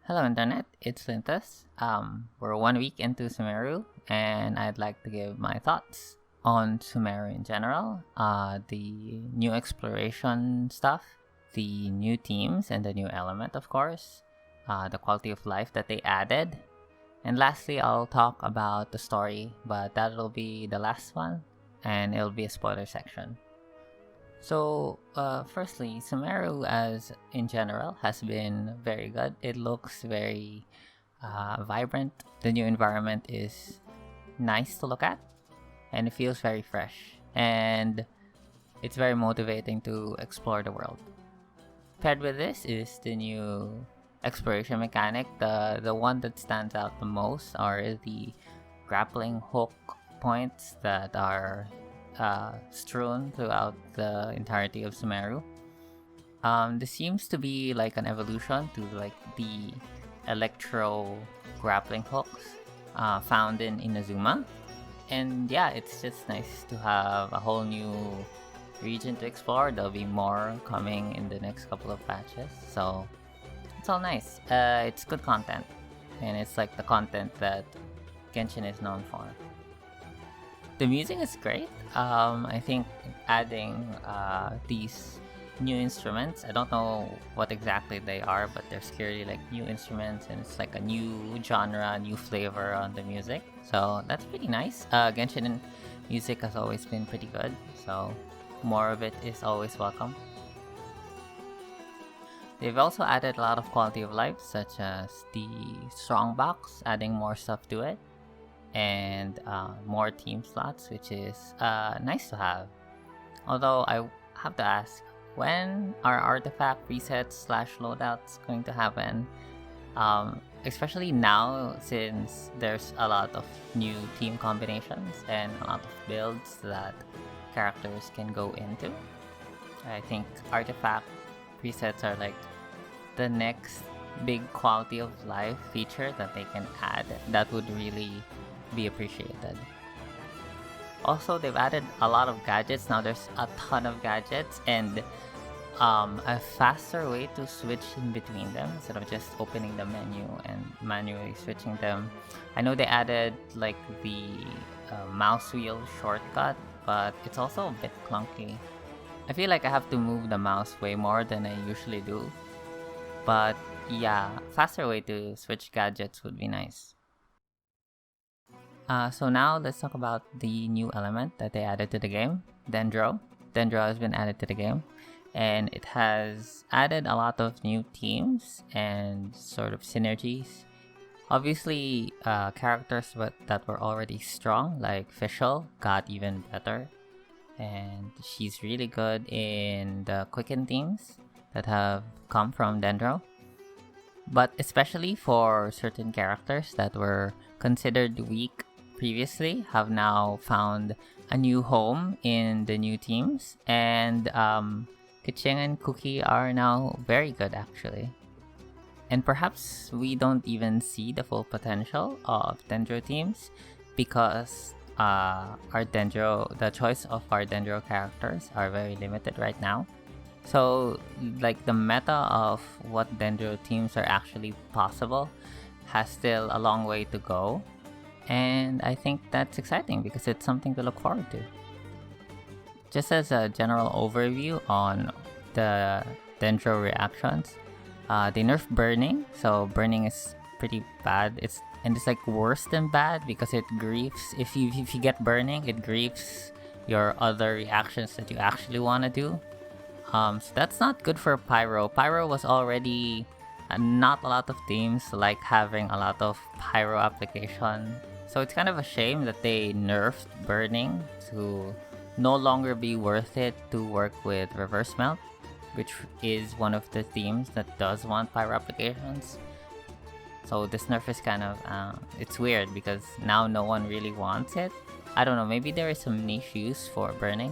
Hello Internet, it's Lintus. We're 1 week into Sumeru, and I'd like to give my thoughts on Sumeru in general, the new exploration stuff, the new teams and the new element, of course, the quality of life that they added, and lastly, I'll talk about the story, but that'll be the last one, and it'll be a spoiler section. So, firstly, Sumeru as in general has been very good. It looks very vibrant. The new environment is nice to look at, and it feels very fresh. And it's very motivating to explore the world. Paired with this is the new exploration mechanic. The one that stands out the most are the grappling hook points that are strewn throughout the entirety of Sumeru. This seems to be like an evolution to like the electro grappling hooks found in Inazuma. And yeah, it's just nice to have a whole new region to explore. There'll be more coming in the next couple of patches, so it's all nice. It's good content, and it's like the content that Genshin is known for. The music is great. I think adding these new instruments, I don't know what exactly they are, but there's clearly like new instruments, and it's like a new genre, new flavor on the music. So that's pretty nice. Genshin music has always been pretty good, so more of it is always welcome. They've also added a lot of quality of life, such as the strongbox, adding more stuff to it, and more team slots, which is nice to have. Although I have to ask, when are artifact resets / loadouts going to happen? Especially now, since there's a lot of new team combinations and a lot of builds that characters can go into. I think artifact resets are like the next big quality of life feature that they can add that would really be appreciated. Also, they've added a lot of gadgets. Now there's a ton of gadgets, and a faster way to switch in between them instead of just opening the menu and manually switching them. I know they added like the mouse wheel shortcut, but it's also a bit clunky. I feel like I have to move the mouse way more than I usually do, but yeah, faster way to switch gadgets would be nice. So now let's talk about the new element that they added to the game, Dendro. Dendro has been added to the game, and it has added a lot of new teams and sort of synergies. Obviously, characters that were already strong, like Fischl, got even better, and she's really good in the Quicken teams that have come from Dendro. But especially for certain characters that were considered weak previously, have now found a new home in the new teams, and Keqing and Kuki are now very good actually. And perhaps we don't even see the full potential of Dendro teams because the choice of our Dendro characters are very limited right now. So like the meta of what Dendro teams are actually possible has still a long way to go. And I think that's exciting because it's something to look forward to. Just as a general overview on the Dendro reactions, they nerf burning, so burning is pretty bad. It's like worse than bad because it griefs. If you get burning, it griefs your other reactions that you actually want to do. So that's not good for Pyro. Pyro was already not a lot of teams like having a lot of Pyro application. So it's kind of a shame that they nerfed burning to no longer be worth it to work with reverse melt, which is one of the themes that does want Pyro applications. So this nerf is kind of it's weird because now no one really wants it. I don't know, maybe there is some niche use for burning,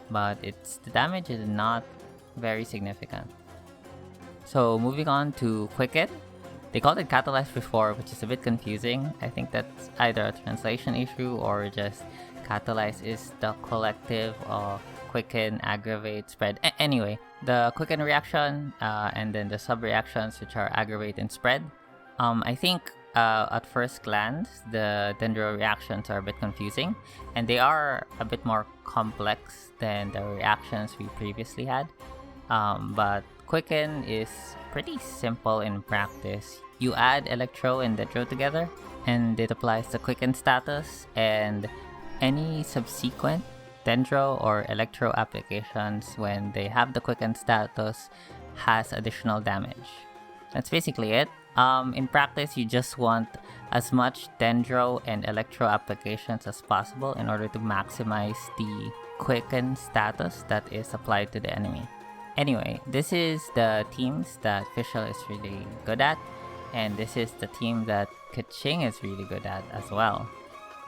but the damage is not very significant. So moving on to Quicken. They called it Catalyze before, which is a bit confusing. I think that's either a translation issue or just Catalyze is the collective of Quicken, Aggravate, Spread. Anyway, the Quicken reaction and then the sub reactions, which are Aggravate and Spread, I think at first glance, the Dendro reactions are a bit confusing, and they are a bit more complex than the reactions we previously had. But Quicken is pretty simple in practice. You add Electro and Dendro together, and it applies the Quicken status, and any subsequent Dendro or Electro applications when they have the Quicken status has additional damage. That's basically it. In practice, you just want as much Dendro and Electro applications as possible in order to maximize the Quicken status that is applied to the enemy. Anyway, this is the teams that Fischl is really good at, and this is the team that Keqing is really good at as well.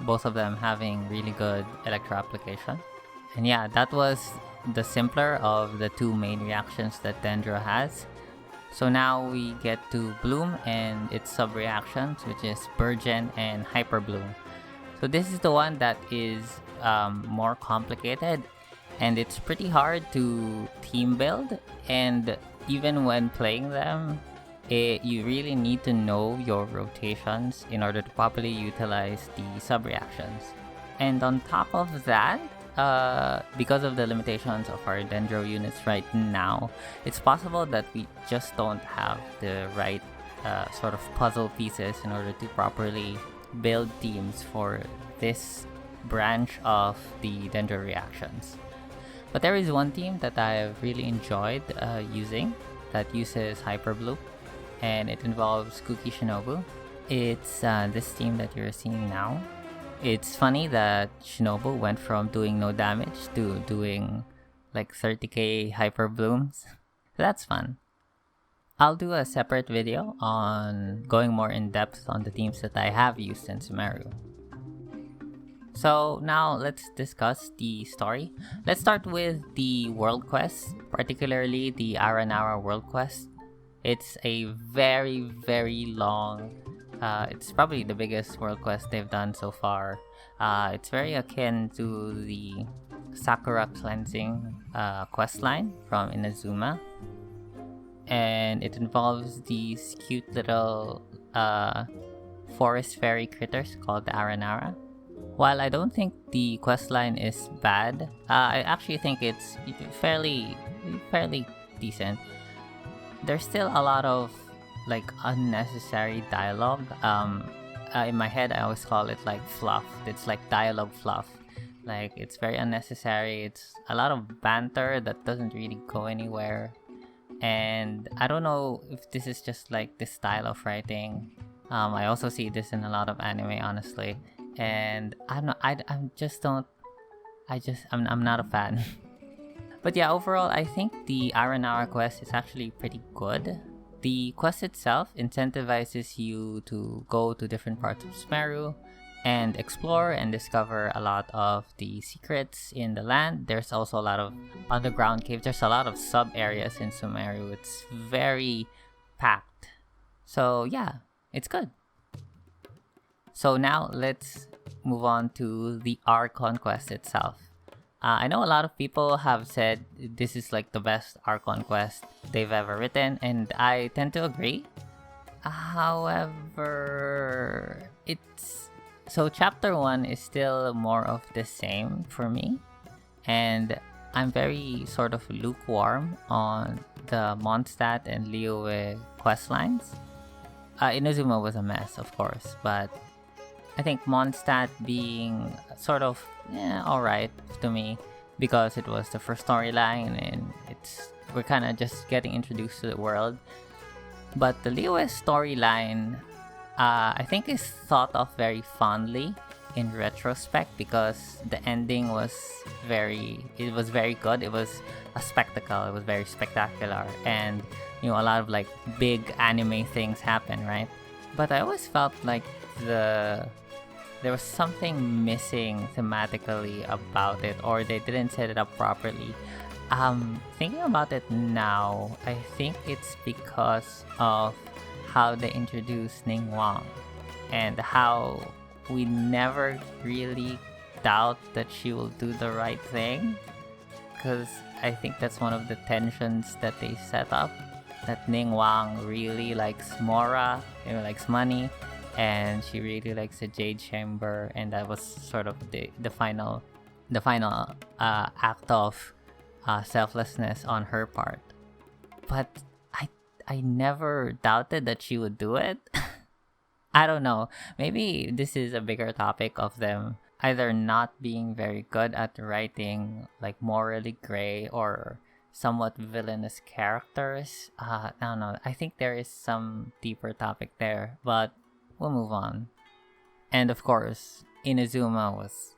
Both of them having really good Electro application. And yeah, that was the simpler of the two main reactions that Dendro has. So now we get to Bloom and its sub-reactions, which is Burgeon and Hyperbloom. So this is the one that is more complicated, and it's pretty hard to team build, and even when playing them, you really need to know your rotations in order to properly utilize the sub-reactions. And on top of that, because of the limitations of our Dendro units right now, it's possible that we just don't have the right sort of puzzle pieces in order to properly build teams for this branch of the Dendro reactions. But there is one team that I've really enjoyed using that uses hyperbloom, and it involves Kuki Shinobu. It's this team that you're seeing now. It's funny that Shinobu went from doing no damage to doing like 30k hyperblooms. That's fun. I'll do a separate video on going more in depth on the teams that I have used in Sumeru. So now let's discuss the story. Let's start with the world quest, particularly the Aranara world quest. It's a very, very long, it's probably the biggest world quest they've done so far. It's very akin to the Sakura cleansing questline from Inazuma. And it involves these cute little forest fairy critters called the Aranara. While I don't think the questline is bad, I actually think it's fairly decent. There's still a lot of like unnecessary dialogue. In my head, I always call it like fluff. It's like dialogue fluff. Like it's very unnecessary. It's a lot of banter that doesn't really go anywhere. And I don't know if this is just like this style of writing. I also see this in a lot of anime, honestly. And I'm not a fan. But yeah, overall, I think the Aranara quest is actually pretty good. The quest itself incentivizes you to go to different parts of Sumeru and explore and discover a lot of the secrets in the land. There's also a lot of underground caves. There's a lot of sub areas in Sumeru. It's very packed. So yeah, it's good. So now let's move on to the Archon quest itself. I know a lot of people have said this is like the best Archon quest they've ever written, and I tend to agree. However, so chapter 1 is still more of the same for me, and I'm very sort of lukewarm on the Mondstadt and Liyue questlines. Inazuma was a mess, of course, but I think Mondstadt being sort of alright to me because it was the first storyline and we're kind of just getting introduced to the world. But the Liyue storyline, I think is thought of very fondly in retrospect because the ending was very good. It was a spectacle. It was very spectacular, and a lot of like big anime things happen, right? But I always felt like there was something missing thematically about it, or they didn't set it up properly. Thinking about it now, I think it's because of how they introduced Ning Wang and how we never really doubt that she will do the right thing, because I think that's one of the tensions that they set up. that Ning Wang really likes Mora, likes money, and she really likes the Jade Chamber, and that was sort of the final act of selflessness on her part. But I never doubted that she would do it. I don't know. Maybe this is a bigger topic of them either not being very good at writing like morally gray or somewhat villainous characters. I don't know. I think there is some deeper topic there, but we'll move on. And of course, Inazuma was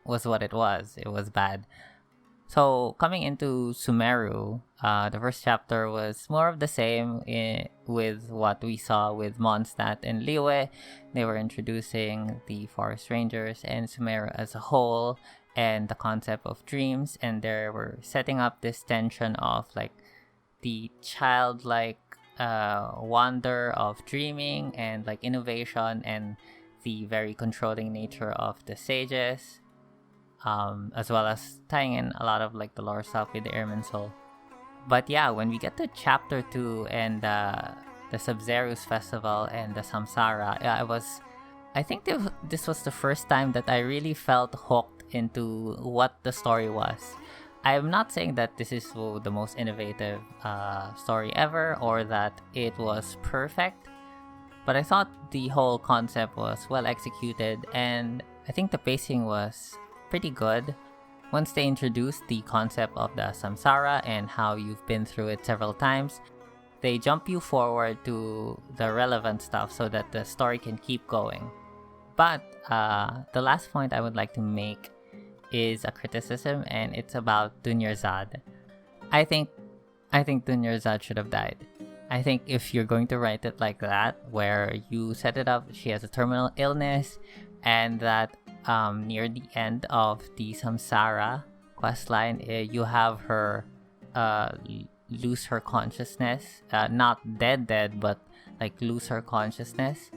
what it was. It was bad. So coming into Sumeru, the first chapter was more of the same with what we saw with Mondstadt and Liyue. They were introducing the Forest Rangers and Sumeru as a whole, and the concept of dreams, and they were setting up this tension of like the childlike wonder of dreaming and like innovation, and the very controlling nature of the sages. As well as tying in a lot of like the lore stuff with the Airman Soul. But yeah, when we get to chapter 2 and the Sub-Zero's festival and the Samsara, I think this was the first time that I really felt hooked into what the story was. I'm not saying that this is the most innovative story ever or that it was perfect, but I thought the whole concept was well executed, and I think the pacing was pretty good. Once they introduced the concept of the samsara and how you've been through it several times, they jump you forward to the relevant stuff so that the story can keep going. But the last point I would like to make is a criticism, and it's about Dunyarzad. I think Dunyarzad should have died. I think if you're going to write it like that, where you set it up, she has a terminal illness, and that near the end of the Samsara questline, you have her lose her consciousness, not dead, but like lose her consciousness,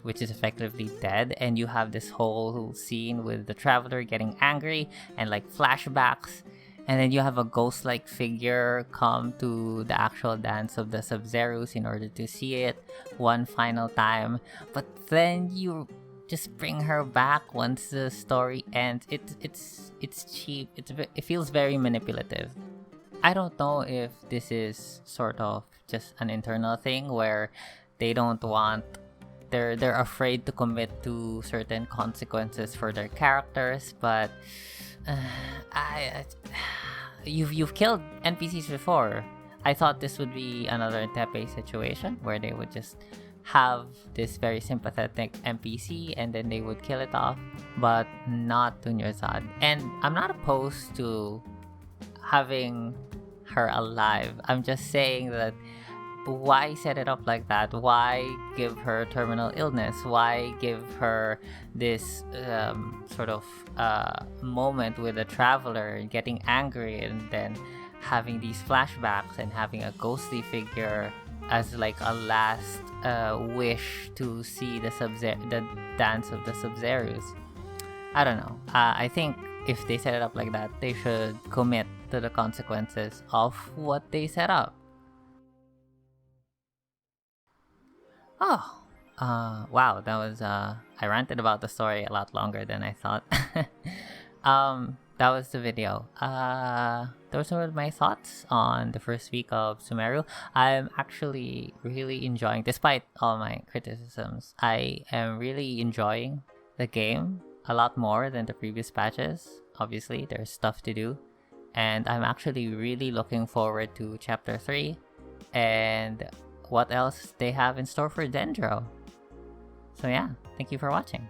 which is effectively dead, and you have this whole scene with the traveler getting angry and like flashbacks, and then you have a ghost-like figure come to the actual dance of the Sub-Zeros in order to see it one final time, but then you just bring her back once the story ends. It's cheap. It feels very manipulative. I don't know if this is sort of just an internal thing where they don't want, they're afraid to commit to certain consequences for their characters, but you've killed NPCs before. I thought this would be another Tepe situation where they would just have this very sympathetic NPC and then they would kill it off, but not Dunyarzad. And I'm not opposed to having her alive. I'm just saying that why set it up like that? Why give her terminal illness? Why give her this sort of moment with a traveler getting angry and then having these flashbacks and having a ghostly figure as like a last wish to see the dance of the Sub-Zeros? I don't know. I think if they set it up like that, they should commit to the consequences of what they set up. Oh, wow, that was I ranted about the story a lot longer than I thought. That was the video. Those were my thoughts on the first week of Sumeru. I'm actually really enjoying, despite all my criticisms, I am really enjoying the game a lot more than the previous patches. Obviously, there's stuff to do, and I'm actually really looking forward to Chapter 3 and what else they have in store for Dendro. So yeah, thank you for watching.